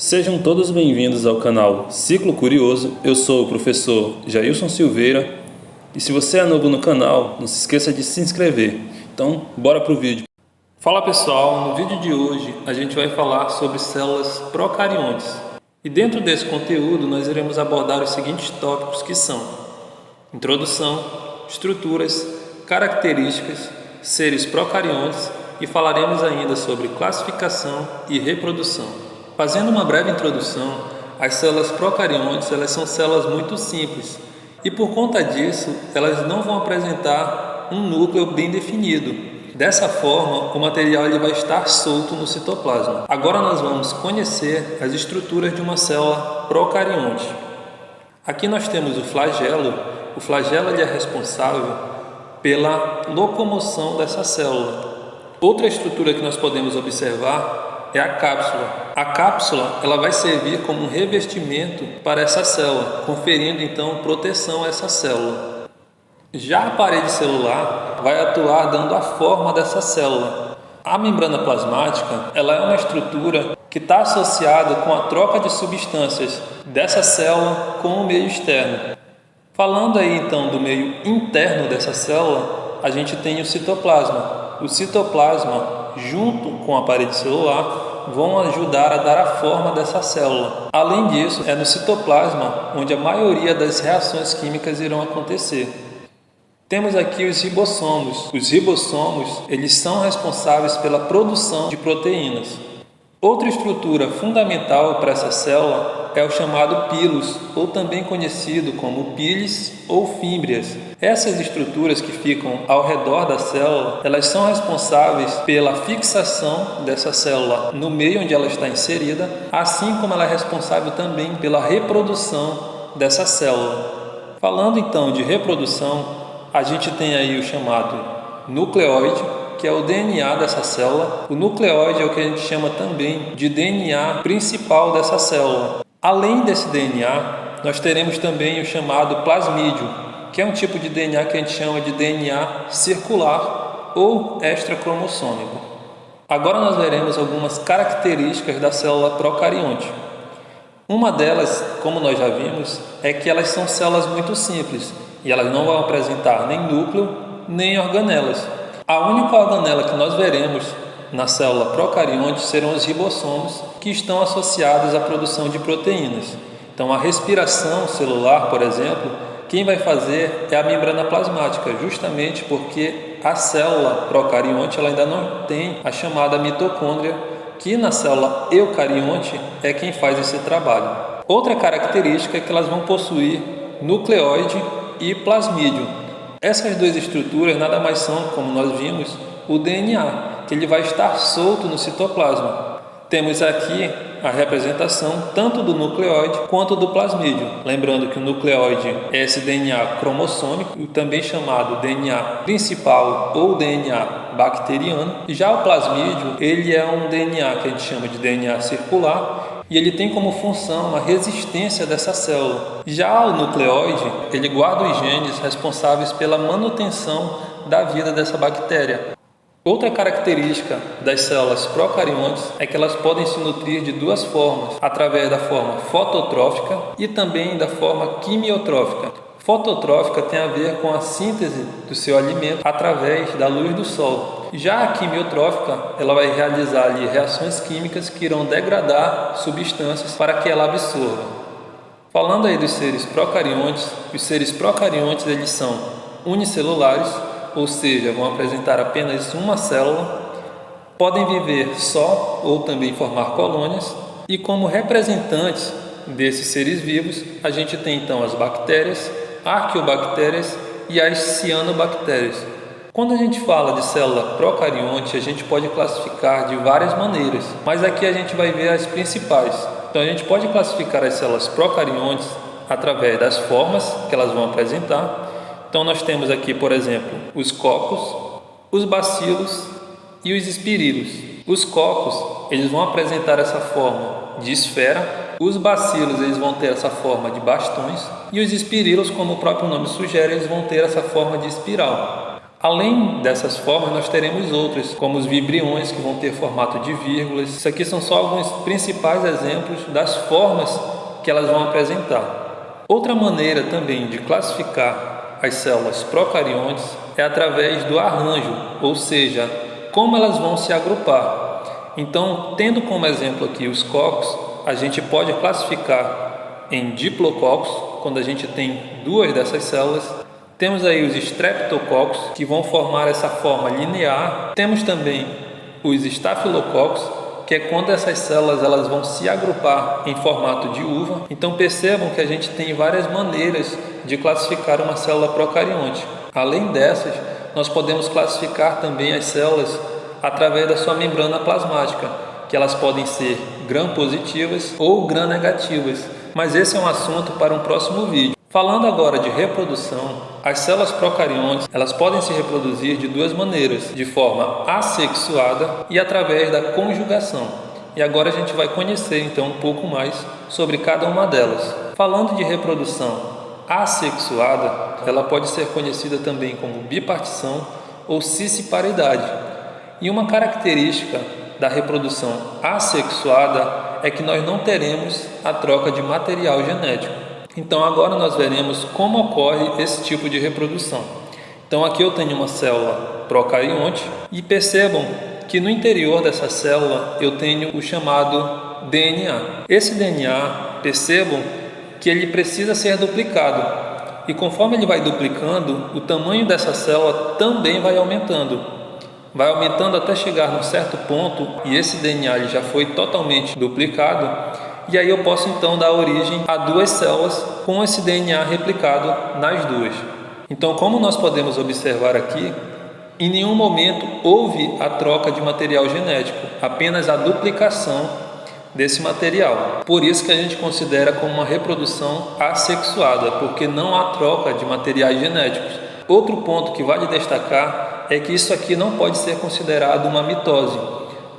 Sejam todos bem-vindos ao canal Ciclo Curioso. Eu sou o professor Jailson Silveira e se você é novo no canal, não se esqueça de se inscrever. Então, bora pro vídeo. Fala pessoal, no vídeo de hoje a gente vai falar sobre células procariontes. E dentro desse conteúdo nós iremos abordar os seguintes tópicos que são: introdução, estruturas, características, seres procariontes e falaremos ainda sobre classificação e reprodução. Fazendo uma breve introdução, as células procariontes elas são células muito simples e por conta disso elas não vão apresentar um núcleo bem definido. Dessa forma, o material ele vai estar solto no citoplasma. Agora nós vamos conhecer as estruturas de uma célula procarionte. Aqui nós temos o flagelo. O flagelo ele é responsável pela locomoção dessa célula. Outra estrutura que nós podemos observar é a cápsula. A cápsula ela vai servir como um revestimento para essa célula, conferindo então proteção a essa célula. Já a parede celular vai atuar dando a forma dessa célula. A membrana plasmática ela é uma estrutura que está associada com a troca de substâncias dessa célula com o meio externo. Falando aí então do meio interno dessa célula, a gente tem o citoplasma. O citoplasma, junto com a parede celular, vão ajudar a dar a forma dessa célula. Além disso, é no citoplasma onde a maioria das reações químicas irão acontecer. Temos aqui os ribossomos. Os ribossomos, eles são responsáveis pela produção de proteínas. Outra estrutura fundamental para essa célula é o chamado pilus, ou também conhecido como pilis ou fímbrias. Essas estruturas que ficam ao redor da célula, elas são responsáveis pela fixação dessa célula no meio onde ela está inserida, assim como ela é responsável também pela reprodução dessa célula. Falando então de reprodução, a gente tem aí o chamado nucleóide, que é o DNA dessa célula. O nucleóide é o que a gente chama também de DNA principal dessa célula. Além desse DNA, nós teremos também o chamado plasmídio, que é um tipo de DNA que a gente chama de DNA circular ou extracromossômico. Agora nós veremos algumas características da célula procarionte. Uma delas, como nós já vimos, é que elas são células muito simples e elas não vão apresentar nem núcleo, nem organelas. A única organela que nós veremos na célula procarionte serão os ribossomos, que estão associados à produção de proteínas. Então, a respiração celular, por exemplo, quem vai fazer é a membrana plasmática, justamente porque a célula procarionte ela ainda não tem a chamada mitocôndria, que na célula eucarionte é quem faz esse trabalho. Outra característica é que elas vão possuir nucleóide e plasmídio. Essas duas estruturas nada mais são, como nós vimos, o DNA, que ele vai estar solto no citoplasma. Temos aqui a representação tanto do nucleóide quanto do plasmídio. Lembrando que o nucleóide é esse DNA cromossômico, também chamado DNA principal ou DNA bacteriano. Já o plasmídio, ele é um DNA que a gente chama de DNA circular e ele tem como função a resistência dessa célula. Já o nucleóide, ele guarda os genes responsáveis pela manutenção da vida dessa bactéria. Outra característica das células procariontes é que elas podem se nutrir de duas formas, através da forma fototrófica e também da forma quimiotrófica. Fototrófica tem a ver com a síntese do seu alimento através da luz do sol. Já a quimiotrófica, ela vai realizar ali reações químicas que irão degradar substâncias para que ela absorva. Falando aí dos seres procariontes, os seres procariontes eles são unicelulares, ou seja, vão apresentar apenas uma célula, podem viver só ou também formar colônias, e como representantes desses seres vivos, a gente tem então as bactérias, arqueobactérias e as cianobactérias. Quando a gente fala de célula procarionte, a gente pode classificar de várias maneiras, mas aqui a gente vai ver as principais. Então a gente pode classificar as células procariontes através das formas que elas vão apresentar. Então nós temos aqui, por exemplo, os cocos, os bacilos e os espirilos. Os cocos, eles vão apresentar essa forma de esfera, os bacilos eles vão ter essa forma de bastões e os espirilos, como o próprio nome sugere, eles vão ter essa forma de espiral. Além dessas formas, nós teremos outras, como os vibriões, que vão ter formato de vírgulas. Isso aqui são só alguns principais exemplos das formas que elas vão apresentar. Outra maneira também de classificar as células procariontes é através do arranjo, ou seja, como elas vão se agrupar. Então, tendo como exemplo aqui os cocos, a gente pode classificar em diplococos, quando a gente tem duas dessas células. Temos aí os streptococos, que vão formar essa forma linear. Temos também os estafilococos, que é quando essas células elas vão se agrupar em formato de uva. Então percebam que a gente tem várias maneiras de classificar uma célula procarionte. Além dessas, nós podemos classificar também as células através da sua membrana plasmática, que elas podem ser gram-positivas ou gram-negativas. Mas esse é um assunto para um próximo vídeo. Falando agora de reprodução, as células procariontes elas podem se reproduzir de duas maneiras, de forma assexuada e através da conjugação. E agora a gente vai conhecer então um pouco mais sobre cada uma delas. Falando de reprodução assexuada, ela pode ser conhecida também como bipartição ou cisparidade. E uma característica da reprodução assexuada é que nós não teremos a troca de material genético. Então agora nós veremos como ocorre esse tipo de reprodução. Então aqui eu tenho uma célula procarionte e percebam que no interior dessa célula eu tenho o chamado DNA. Esse DNA, percebam que ele precisa ser duplicado e conforme ele vai duplicando, o tamanho dessa célula também vai aumentando. Vai aumentando até chegar num certo ponto e esse DNA ele já foi totalmente duplicado. E aí eu posso então dar origem a duas células com esse DNA replicado nas duas. Então, como nós podemos observar aqui, em nenhum momento houve a troca de material genético, apenas a duplicação desse material. Por isso que a gente considera como uma reprodução assexuada, porque não há troca de materiais genéticos. Outro ponto que vale destacar é que isso aqui não pode ser considerado uma mitose,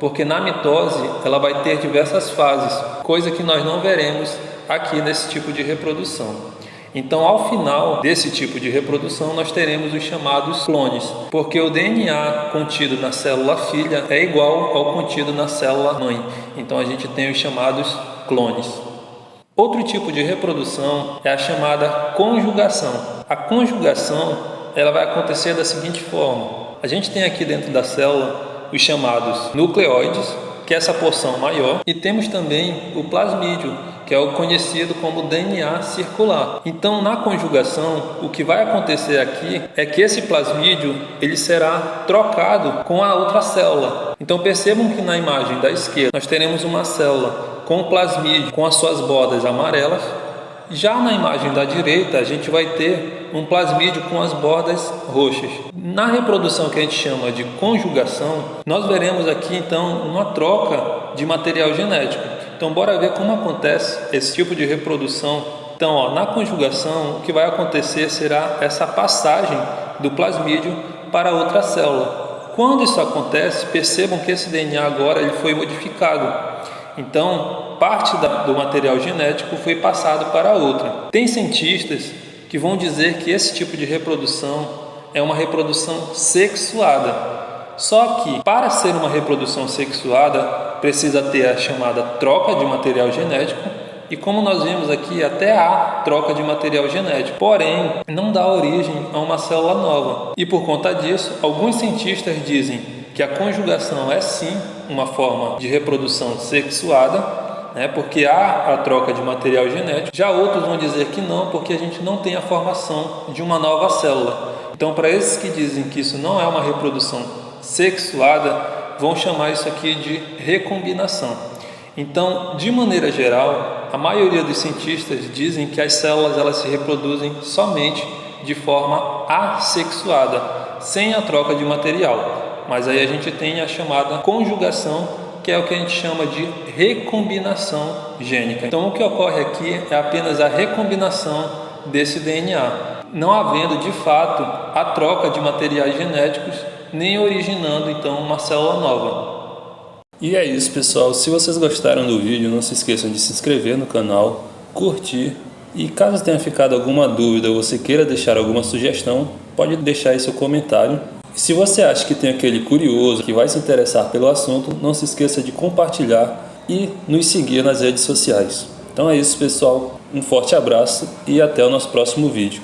porque na mitose ela vai ter diversas fases, coisa que nós não veremos aqui nesse tipo de reprodução. Então, ao final desse tipo de reprodução, nós teremos os chamados clones, porque o DNA contido na célula filha é igual ao contido na célula mãe. Então, a gente tem os chamados clones. Outro tipo de reprodução é a chamada conjugação. A conjugação ela vai acontecer da seguinte forma: a gente tem aqui dentro da célula os chamados nucleóides, que é essa porção maior, e temos também o plasmídio, que é o conhecido como DNA circular. Então, na conjugação, o que vai acontecer aqui é que esse plasmídio ele será trocado com a outra célula. Então, percebam que na imagem da esquerda nós teremos uma célula com o plasmídio com as suas bordas amarelas. Já na imagem da direita, a gente vai ter um plasmídio com as bordas roxas. Na reprodução que a gente chama de conjugação, nós veremos aqui então uma troca de material genético. Então, bora ver como acontece esse tipo de reprodução. Então, na conjugação, o que vai acontecer será essa passagem do plasmídio para outra célula. Quando isso acontece, percebam que esse DNA agora ele foi modificado. Então, parte do material genético foi passado para outra. Tem cientistas que vão dizer que esse tipo de reprodução é uma reprodução sexuada. Só que, para ser uma reprodução sexuada, precisa ter a chamada troca de material genético. E como nós vimos aqui, até há troca de material genético. Porém, não dá origem a uma célula nova. E por conta disso, alguns cientistas dizem que a conjugação é sim uma forma de reprodução sexuada, porque há a troca de material genético. Já outros vão dizer que não, porque a gente não tem a formação de uma nova célula. Então, para esses que dizem que isso não é uma reprodução sexuada, vão chamar isso aqui de recombinação. Então, de maneira geral, a maioria dos cientistas dizem que as células elas se reproduzem somente de forma assexuada, sem a troca de material. Mas aí a gente tem a chamada conjugação, que é o que a gente chama de recombinação gênica. Então, o que ocorre aqui é apenas a recombinação desse DNA, não havendo de fato a troca de materiais genéticos, nem originando então uma célula nova. E é isso, pessoal. Se vocês gostaram do vídeo, não se esqueçam de se inscrever no canal, curtir, e caso tenha ficado alguma dúvida ou você queira deixar alguma sugestão, pode deixar aí seu comentário. E se você acha que tem aquele curioso que vai se interessar pelo assunto, não se esqueça de compartilhar e nos seguir nas redes sociais. Então é isso, pessoal. Um forte abraço e até o nosso próximo vídeo.